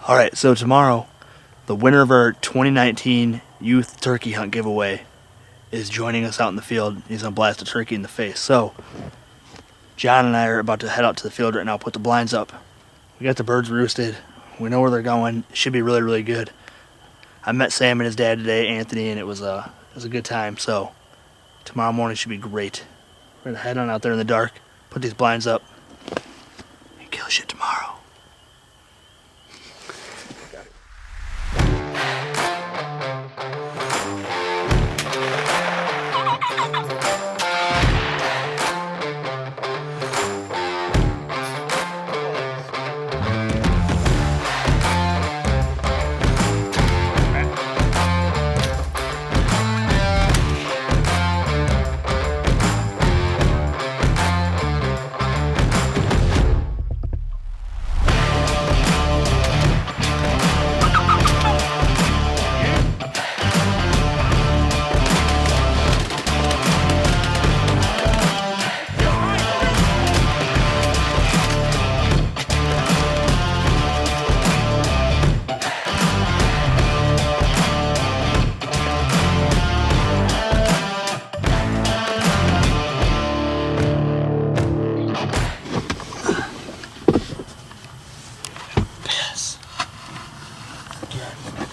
All right, so tomorrow, the winner of our 2019 Youth Turkey Hunt giveaway is joining us out in the field. He's going to blast a turkey in the face. So, John and I are about to head out to the field right now, put the blinds up. We got the birds roosted. We know where they're going. It should be really, really good. I met Sam and his dad today, Anthony, and it was a good time. So, tomorrow morning should be great. We're going to head on out there in the dark, put these blinds up, and kill shit tomorrow.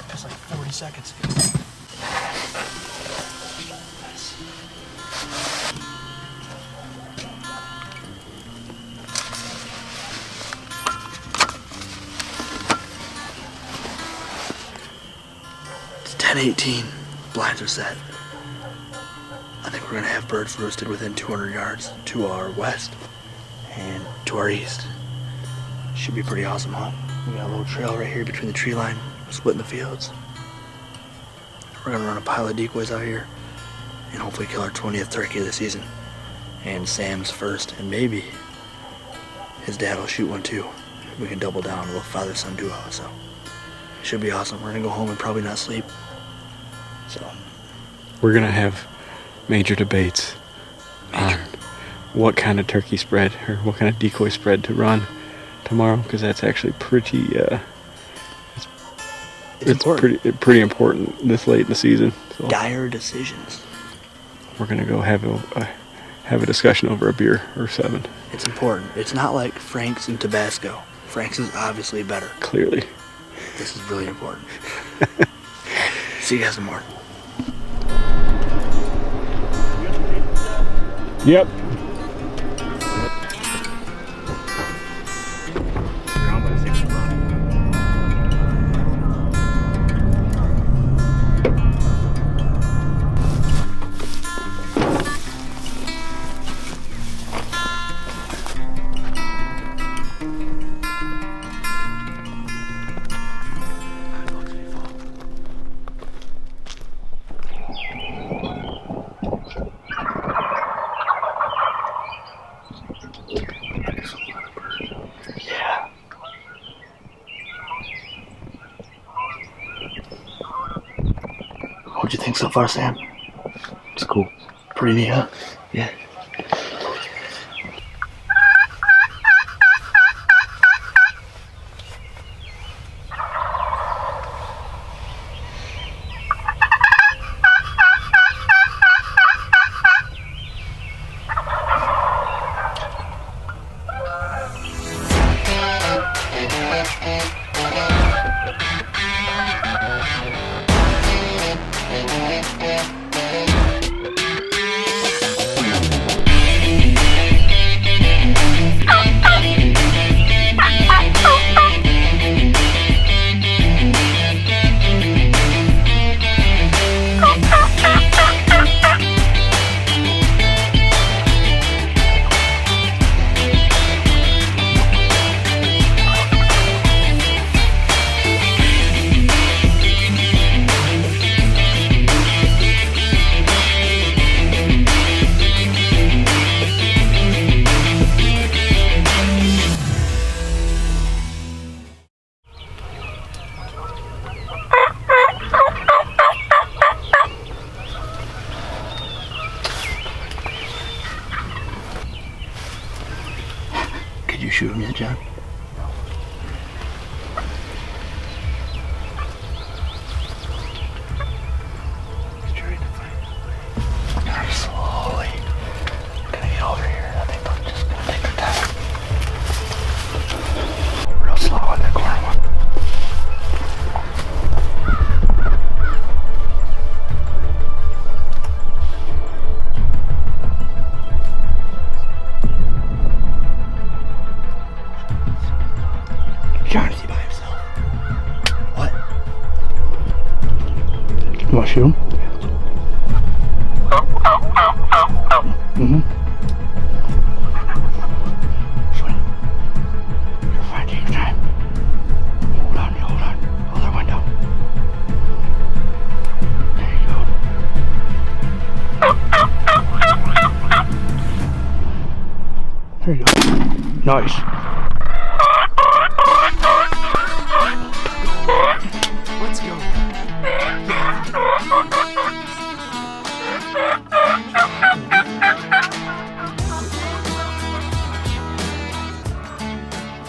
That's like 40 seconds. It's 10:18. Blinds are set. I think we're gonna have birds roosted within 200 yards to our west and to our east. Should be pretty awesome hunt. We got a little trail right here between the tree line. We're splitting the fields. We're gonna run a pile of decoys out here and hopefully kill our 20th turkey of the season. And Sam's first, and maybe his dad will shoot one too. We can double down a little father-son duo, so it should be awesome. We're gonna go home and probably not sleep. So we're gonna have major debates on what kind of turkey spread or what kind of decoy spread to run tomorrow, because that's actually pretty it's pretty important this late in the season. So dire decisions. We're gonna go have a discussion over a beer or 7. It's important. It's not like Frank's and Tabasco. Frank's is obviously better. Clearly. This is really important. See you guys in the morning. Yep. What'd you think so far, Sam? It's cool. Pretty neat, huh? Yeah. shoot him? Mm-hmm. Swing. You're fine, take your time. Hold on, hold on. Hold that window. There you go. There you go. Nice. Let's go.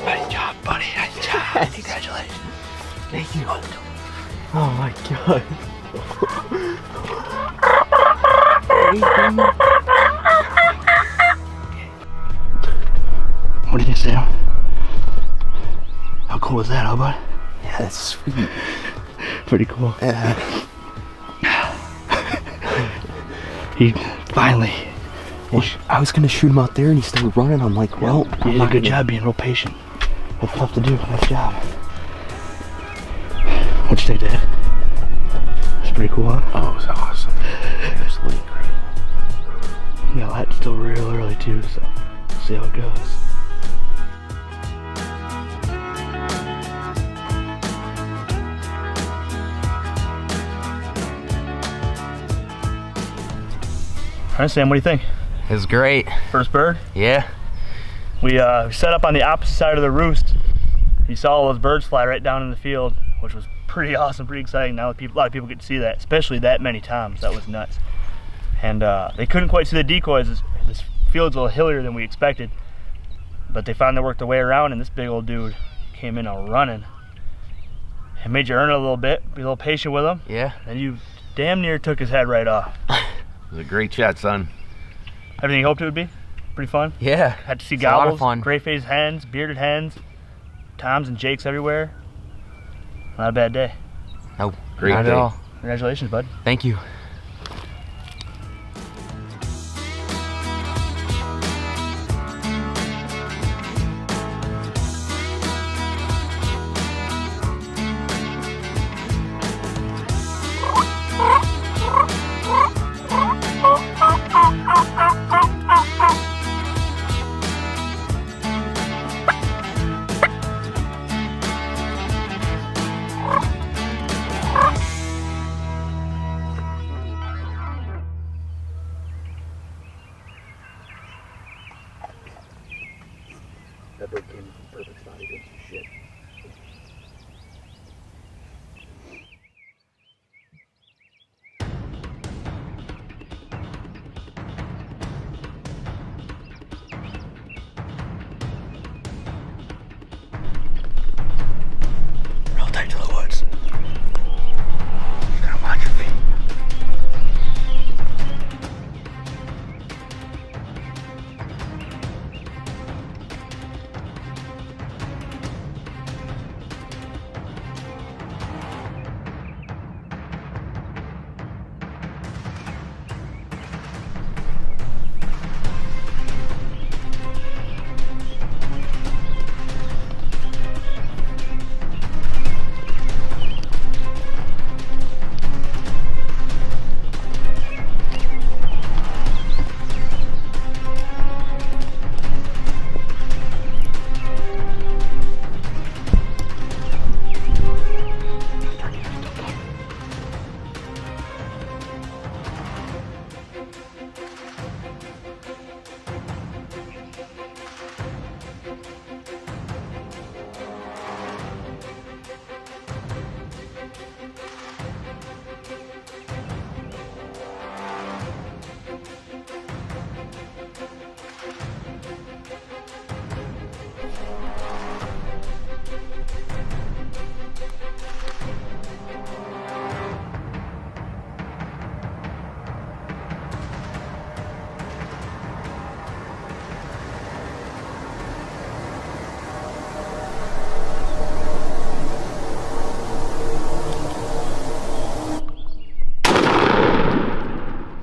Nice job, buddy. Nice job. Congratulations. Thank you. Oh my god. What did you say? How cool was that, huh, bud? Yeah, that's sweet. Pretty cool. Yeah. He finally. I was gonna shoot him out there and he started running. I'm like, well, You did a good job being real patient. That's tough to do. Nice job. What'd you think, Dad? It's pretty cool, huh? Oh, it was awesome. Absolutely incredible. Yeah, that's still real early too, so we'll see how it goes. All right, Sam, what do you think? It was great. First bird? Yeah. We set up on the opposite side of the roost. You saw all those birds fly right down in the field, which was pretty awesome, pretty exciting. Now a lot of people get to see that, especially that many times. That was nuts. And they couldn't quite see the decoys. This field's a little hillier than we expected, but they finally worked their way around, and this big old dude came in a running. It made you earn it a little bit, be a little patient with him. Yeah. And you damn near took his head right off. It was a great shot, son. Everything you hoped it would be? Pretty fun? Yeah. Had to see It's a lot of gobbles, fun. gray-faced hens, bearded hens, toms and jakes everywhere. Not a bad day. No, Great not day. at all. Congratulations, bud. Thank you. That bird came from perfect spot. He didn't do shit. Real tight to the woods. Just gotta watch your feet.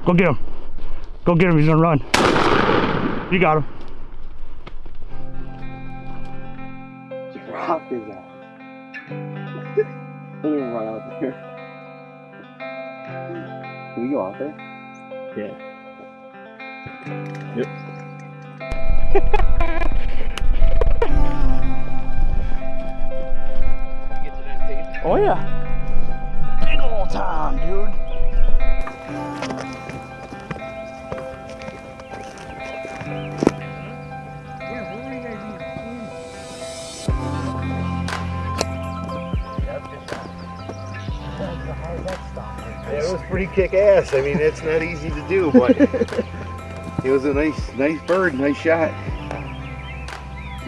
Go get him. Go get him, he's gonna run. You got him. Drop his ass. Let me run out there. Can we go out there? Yeah. Yep. Oh yeah. Big old time, dude. Yeah, it was pretty kick-ass. I mean, it's not easy to do, but it was a nice bird, nice shot.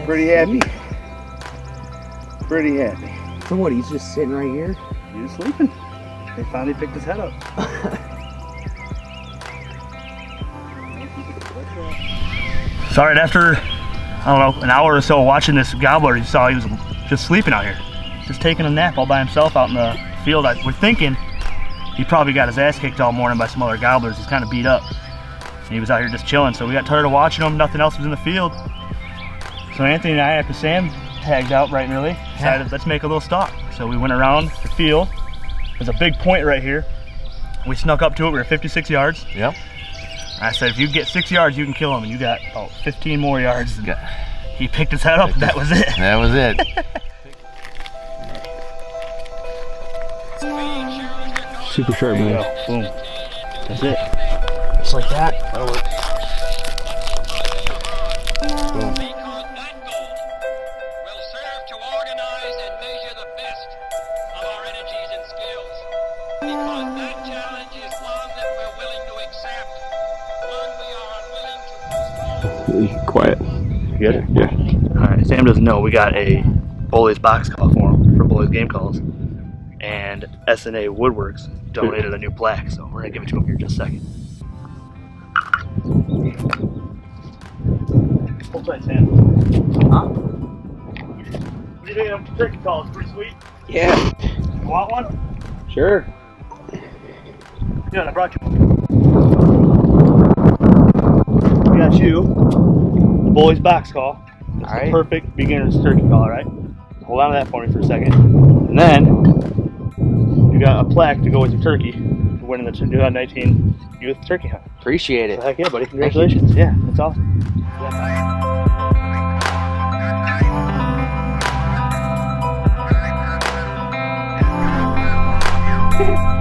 Pretty happy. Pretty happy. So what, he's just sitting right here? He was sleeping. They finally picked his head up. So right after, I don't know, an hour or so watching this gobbler, you saw he was just sleeping out here. Just taking a nap all by himself out in the field. We're thinking he probably got his ass kicked all morning by some other gobblers. He's kind of beat up. And he was out here just chilling. So we got tired of watching him. Nothing else was in the field. So Anthony and I, after Sam tagged out bright and early, decided let's make a little stalk. So we went around the field. There's a big point right here. We snuck up to it. We were 56 yards. Yep. I said, if you get 6 yards, you can kill him. And you got about 15 more yards. He picked his head up. That was it. That was it. Super sharp, man. Boom. That's it. Just like that. That'll work. Boom. Because that goal will serve to organize and measure the best of our energies and skills. Because that challenge is one that we're willing to accept, one we are unwilling to postpone. Quiet. You good? Yeah. Alright, Sam doesn't know we got a Bully's box call for him for Bully's game calls. And S0.E2 Woodworks donated a new plaque, so we're gonna give it to him here in just a second. Hold tight, Sam. Huh? What do you think of the turkey call? It's pretty sweet. Yeah. You want one? Sure. Yeah, I brought you one. We got you the Bully's box call. It's the Alright. perfect beginner's turkey call, alright? Hold on to that for me for a second. And then you got a plaque to go with your turkey for winning the 2019 Youth Turkey Hunt. Appreciate it. So heck yeah, buddy. Congratulations. Yeah, that's awesome. Yeah.